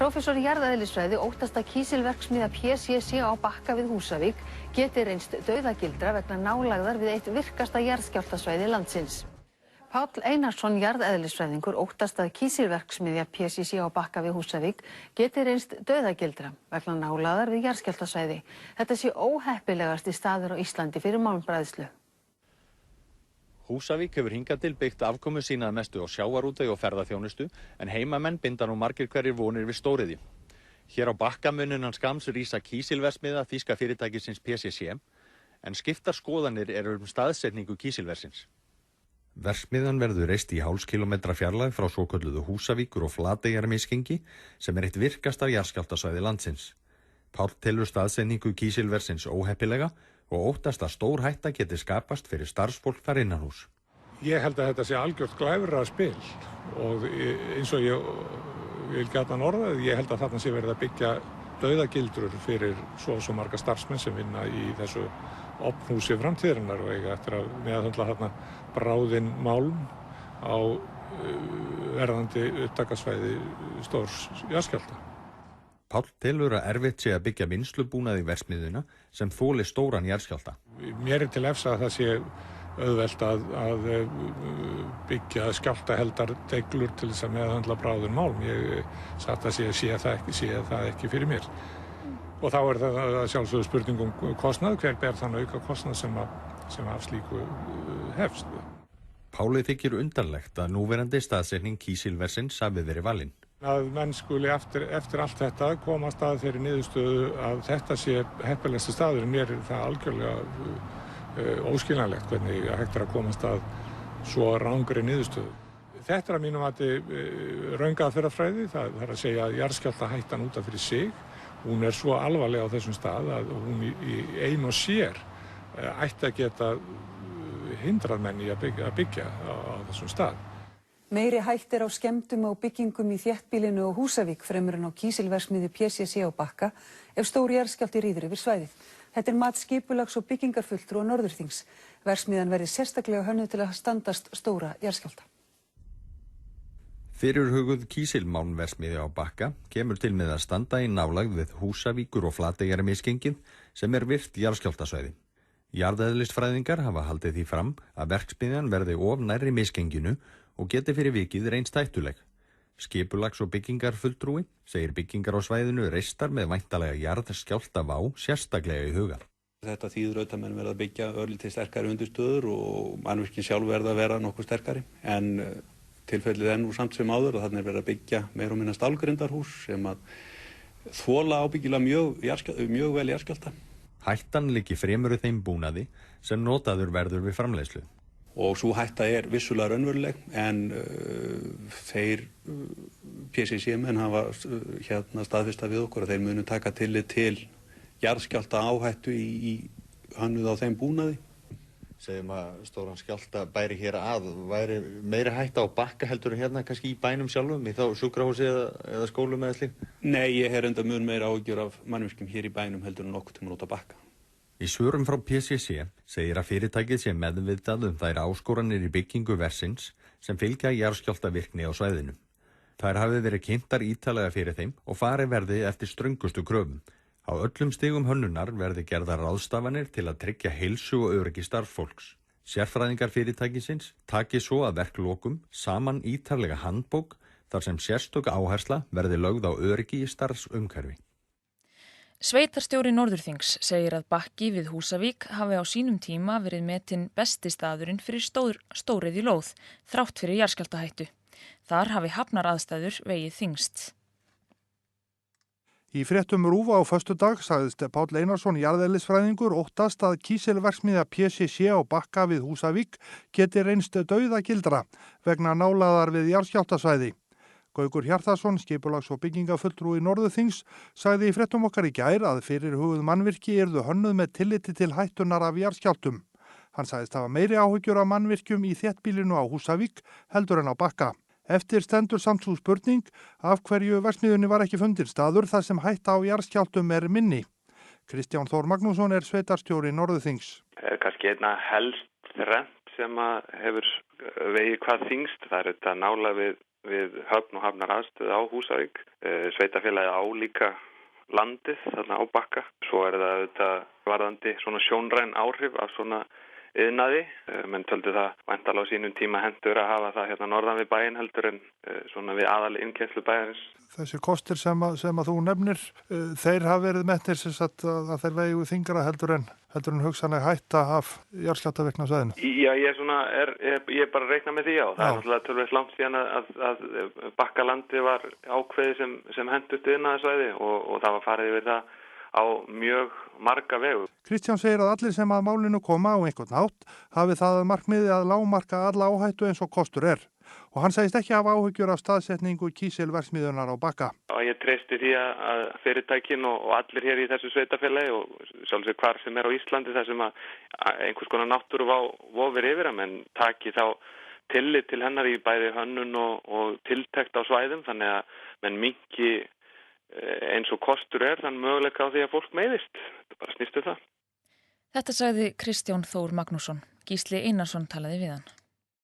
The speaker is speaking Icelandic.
Prófessor í jarðeðlisfræði óttast að kísilverksmiðja PCC á Bakka við Húsavík geti reynst dauðagildra vegna nálægðar við eitt virkasta jarðskjálftasvæði landsins. Páll Einarsson jarðeðlisfræðingur óttast að kísilverksmiðja PCC á Bakka við Húsavík geti reynst dauðagildra vegna nálægðar við jarðskjálftasvæði. Þetta sé óheppilegasti staður á Íslandi fyrir málmbræðslu. Húsavík hefur hingað til byggt afkomu sína að mestu á sjávarútvegi og ferðaþjónustu en heimamenn binda nú margir hverjir vonir við stóriðju. Hér á Bakka mun innan skamms rísa kísilverksmiðja þýska fyrirtækisins PCC en skiptar skoðanir eru staðsetningu kísilversins. Verksmiðjan verður reist í hálfs kílómetra fjarlægð frá svokölluðu Húsavíkur og Flateyjarmisgengi sem eitt virkasta jarðskjálftasvæði landsins. Páll telur staðsetningu kísilversins óheppilega og óttast að stór hætta geti skapast fyrir starfsfólk þar innanhús. Ég held að þetta sé algjört glæfraspil og eins og ég vil gjarnan orða ég held að þarna sé verið að byggja dauðagildrur fyrir svo marga starfsmenn sem vinna í þessu opnhúsi framtíðarinnar og eiga eftir að meðhöndla þarna bráðinn málm á verðandi upptakasvæði stórs jarðskjálfta. Páll telur að erfitt sé að byggja vinnslubúnað í verksmiðjuna sem þoli stóran jarðskjálfta. Mér til efsa að það sé auðvelt að byggja skjálftaheldar deglur til þess að meðhöndla bráðin málm. Ég satt að sé það ekki fyrir mér. Og þá það sjálfsögðu spurningum kostnað, hver ber þann auka kostnað sem af slíku hefst. Páli þykir undarlegt að núverandi staðsetning kísilversins hafi verið valin. Að menn skuli eftir allt þetta komast að þeirri niðurstöðu að þetta sé heppilegasti staður. Mér það algjörlega óskiljanlegt hvernig hægt að komast að svo rangri niðurstöðu. Þetta að mínum mati raungaðferðafræði, það að segja að jarðskjálftahættan út af fyrir sig, hún svo alvarleg á þessum stað að hún í ein og sér ætti að geta hindrað menn í að byggja á þessum stað. Meiri hætt á skemmdum á byggingum í þéttbýlinu og Húsavík fremur en á kísilverksmiðju PCC á Bakka ef stór jarðskjálfti ríður yfir svæðið. Þetta mat skipulags- og byggingarfulltrúa Norðurþings. Verksmiðjan verði sérstaklega hönnuð til að standast stóra jarðskjálfta. Fyrirhuguð kísilmálmverksmiðja á Bakka kemur til með að standa í nálægð við Húsavíkur og Flateyjarmisgengið sem virt jarðskjálftasvæði. Jarðeðlisfræðingar hafa haldið því fram að verksmiðjan verði of nærri misgenginu og geti fyrir vikið reynst hættuleg. Skipulags- og byggingarfulltrúi segir byggingar á svæðinu reistar með væntanlega jarðskjálftavá sérstaklega í huga. Þetta þýðir auðvitað menn verða að byggja örlítið sterkari undirstöður og mannvirkin sjálf verða að vera nokkuð sterkari. En tilfellið nú samt sem áður og þannig verða að byggja meira og minna stálgrindarhús sem að þola ábyggilega mjög vel jarðskjálfta. Hættan liggi fremur í þeim búnaði sem notaður verður við framleiðslu. Og svo hætta vissulega raunveruleg en þeir PCC menn hafa staðfesta við okkur að þeir munu taka tillit til jarðskjálfta áhættu í hönnuð á þeim búnaði. Segjum að stóran skjálfta bæri hér væri meiri hætta á Bakka heldur en hérna kannski í bænum sjálfum, í þá sjúkrahúsi eða skólum eða slíkt? Nei, ég hef enda mun meira áhyggjur af mannvirkjum hér í bænum heldur en nokkuð tímann út á Bakka. Í svörum frá PCC segir að fyrirtækið sé meðvitað þær áskoranir í byggingu versins sem fylgja jarðskjálftavirkni á svæðinu. Þær hafi verið kynntar ítarlega fyrir þeim og farið verði eftir ströngustu kröfum. Á öllum stigum hönnunar verði gerðar ráðstafanir til að tryggja heilsu og öryggi starfsfólks. Sérfræðingar fyrirtækisins taki svo að verklokum saman ítarlega handbók þar sem sérstök áhersla verði lögð á öryggi í starfsumhverfi. Sveitarstjóri Norðurþings segir að Bakki við Húsavík hafi á sínum tíma verið metinn besti staðurinn fyrir stóriðju lóð, þrátt fyrir jarðskjálftahættu. Þar hafi hafnaraðstæður vegið þyngst. Í fréttum RÚV á föstudag sagðist Páll Einarsson jarðeðlisfræðingur óttast að kísilverksmiðja PCC á Bakka við Húsavík geti reynst dauðagildra vegna nálægðar við jarðskjálftasvæði. Gaukur Hjartarson, skipulags- og byggingafulltrúi Norðurþings, sagði í fréttum okkar í gær að fyrirhuguð mannvirki yrðu hönnuð með tilliti til hættunar af jarðskjálftum. Hann sagðist hafa meiri áhyggjur af mannvirkjum í þéttbýlinu á Húsavík heldur en á Bakka. Eftir stendur samt sú spurning af hverju verksmiðjunni var ekki fundinn staður þar sem hætta á jarðskjálftum minni. Kristján Þór Magnússon sveitarstjóri Norðurþings. Kannski einna helst þrennt sem hefur vegið hvað þyngst. Það þetta nálægð við við höfn og hafnaraðstöðu á Húsavík. Sveitarfélagið á líka landið þarna á Bakka. Svo það auðvitað varðandi svona sjónræn áhrif af svona iðnaði. Menn töldu það væntanlega á sínum tíma hentur að hafa það hérna norðan við bæinn heldur en svona við aðal innkeyrslu bæjarins. Þessi kostir sem að þú nefnir, þeir hafa verið metnir sem sagt að þeir vegu þyngra heldur en hugsanlega hætta af jarðskjálftavirkni á svæðinu. Já, ég er bara að reikna með því, já. Það er náttúrulega tölvöld langt síðan að Bakkalandi var ákveðið sem hentugt iðnaðarsvæði og það var farið yfir það á mjög marga vegu. Kristján segir að allir sem að málinu koma á einhvern hátt hafi það að markmiði að lágmarka alla áhættu eins og kostur er. Og hann segist ekki hafa áhyggjur af staðsetningu kísilverksmiðjunnar á Bakka. Ég treysti því að fyrirtækin og allir hér í þessu sveitarfélagi og sjálfsög hvar sem er á Íslandi þar sem að einhvers konar náttúruvá vofir yfir að menn taki þá tillit til hennar í bæði hönnun og tiltekt á svæðum þannig að menn minnki eins og kostur er þann möguleika á því að fólk meiðist. Þetta bara snýst það. Þetta sagði Kristján Þór Magnússon. Gísli Einarsson talaði við hann.